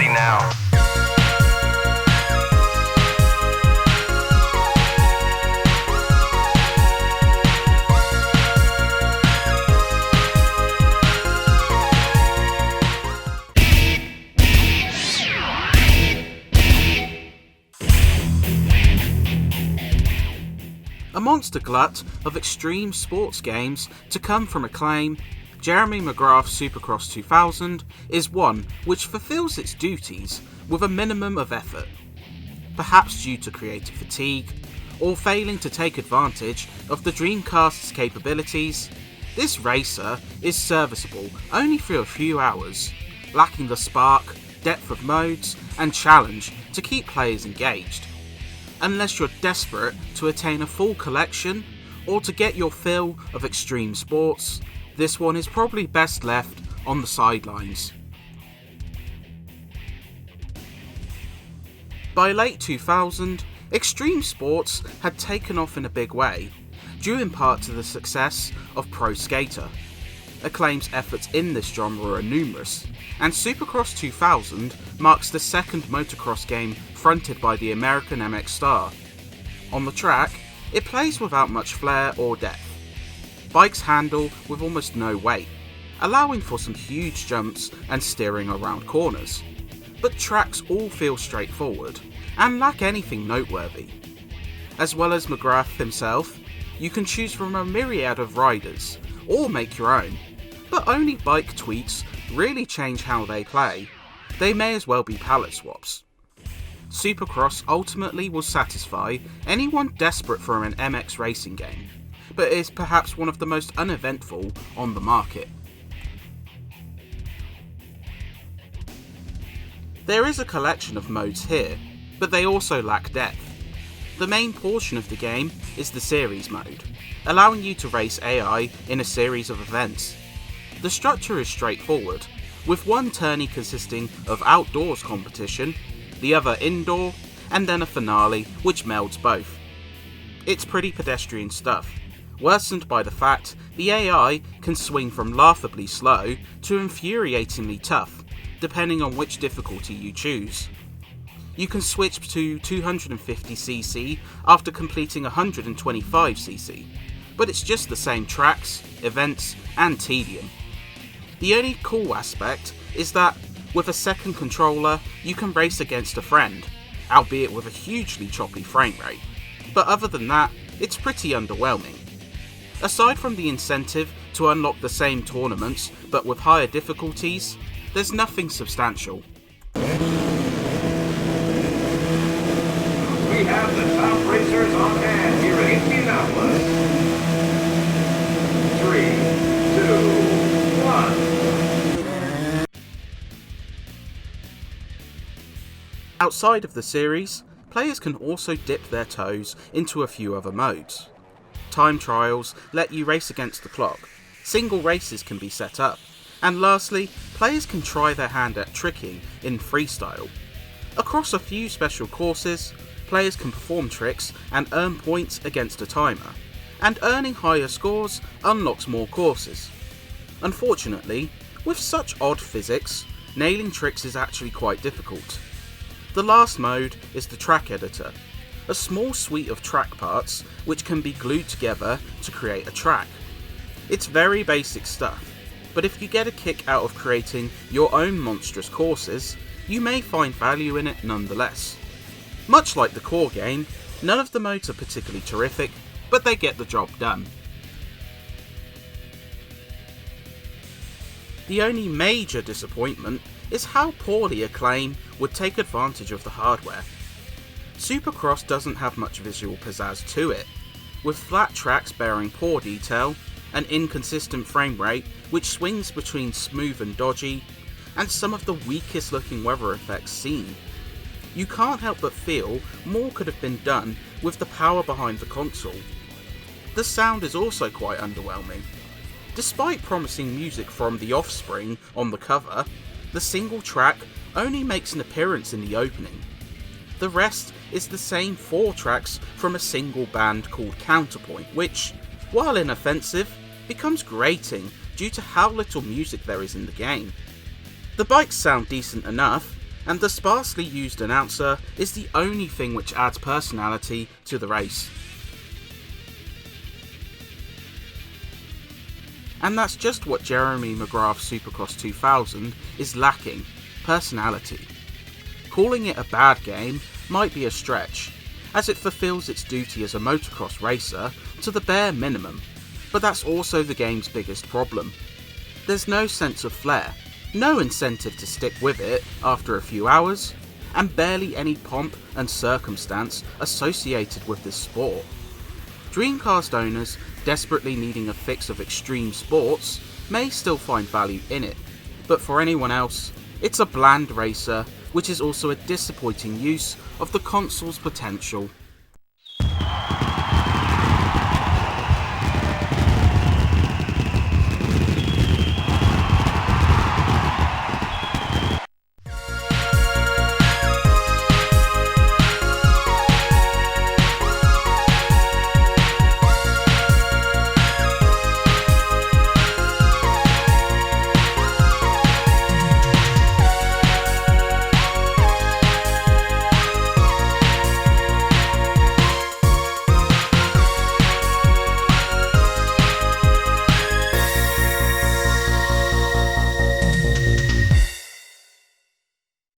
ready now. Amongst a glut of extreme sports games to come from Acclaim, Jeremy McGrath's Supercross 2000 is one which fulfills its duties with a minimum of effort. Perhaps due to creative fatigue, or failing to take advantage of the Dreamcast's capabilities, this racer is serviceable only for a few hours, lacking the spark, depth of modes, and challenge to keep players engaged. Unless you're desperate to attain a full collection, or to get your fill of extreme sports, this one is probably best left on the sidelines. By late 2000, extreme sports had taken off in a big way, due in part to the success of Pro Skater. Acclaim's efforts in this genre are numerous, and Supercross 2000 marks the second motocross game fronted by the American MX star. On the track, it plays without much flair or depth. Bikes handle with almost no weight, allowing for some huge jumps and steering around corners. But tracks all feel straightforward, and lack anything noteworthy. As well as McGrath himself, you can choose from a myriad of riders, or make your own, but only bike tweaks really change how they play. They may as well be palette swaps. Supercross ultimately will satisfy anyone desperate for an MX racing game, but is perhaps one of the most uneventful on the market. There is a collection of modes here, but they also lack depth. The main portion of the game is the series mode, allowing you to race AI in a series of events. The structure is straightforward, with one tourney consisting of outdoors competition, the other indoor, and then a finale which melds both. It's pretty pedestrian stuff, worsened by the fact the AI can swing from laughably slow to infuriatingly tough, depending on which difficulty you choose. You can switch to 250cc after completing 125cc, but it's just the same tracks, events, and tedium. The only cool aspect is that with a second controller you can race against a friend, albeit with a hugely choppy frame rate, but other than that, it's pretty underwhelming. Aside from the incentive to unlock the same tournaments but with higher difficulties, there's nothing substantial. We have the top racers on hand here at Indianapolis. 3, 2, 1. Outside of the series, players can also dip their toes into a few other modes. Time trials let you race against the clock, single races can be set up, and lastly, players can try their hand at tricking in freestyle. Across a few special courses, players can perform tricks and earn points against a timer, and earning higher scores unlocks more courses. Unfortunately, with such odd physics, nailing tricks is actually quite difficult. The last mode is the track editor, a small suite of track parts which can be glued together to create a track. It's very basic stuff, but if you get a kick out of creating your own monstrous courses, you may find value in it nonetheless. Much like the core game, none of the modes are particularly terrific, but they get the job done. The only major disappointment is how poorly Acclaim would take advantage of the hardware. Supercross doesn't have much visual pizzazz to it, with flat tracks bearing poor detail, an inconsistent frame rate which swings between smooth and dodgy, and some of the weakest looking weather effects seen. You can't help but feel more could have been done with the power behind the console. The sound is also quite underwhelming. Despite promising music from The Offspring on the cover, the single track only makes an appearance in the opening. The rest is the same 4 tracks from a single band called Counterpoint, which, while inoffensive, becomes grating due to how little music there is in the game. The bikes sound decent enough, and the sparsely used announcer is the only thing which adds personality to the race. And that's just what Jeremy McGrath's Supercross 2000 is lacking: personality. Calling it a bad game might be a stretch, as it fulfills its duty as a motocross racer to the bare minimum, but that's also the game's biggest problem. There's no sense of flair, no incentive to stick with it after a few hours, and barely any pomp and circumstance associated with this sport. Dreamcast owners desperately needing a fix of extreme sports may still find value in it, but for anyone else, it's a bland racer which is also a disappointing use of the console's potential.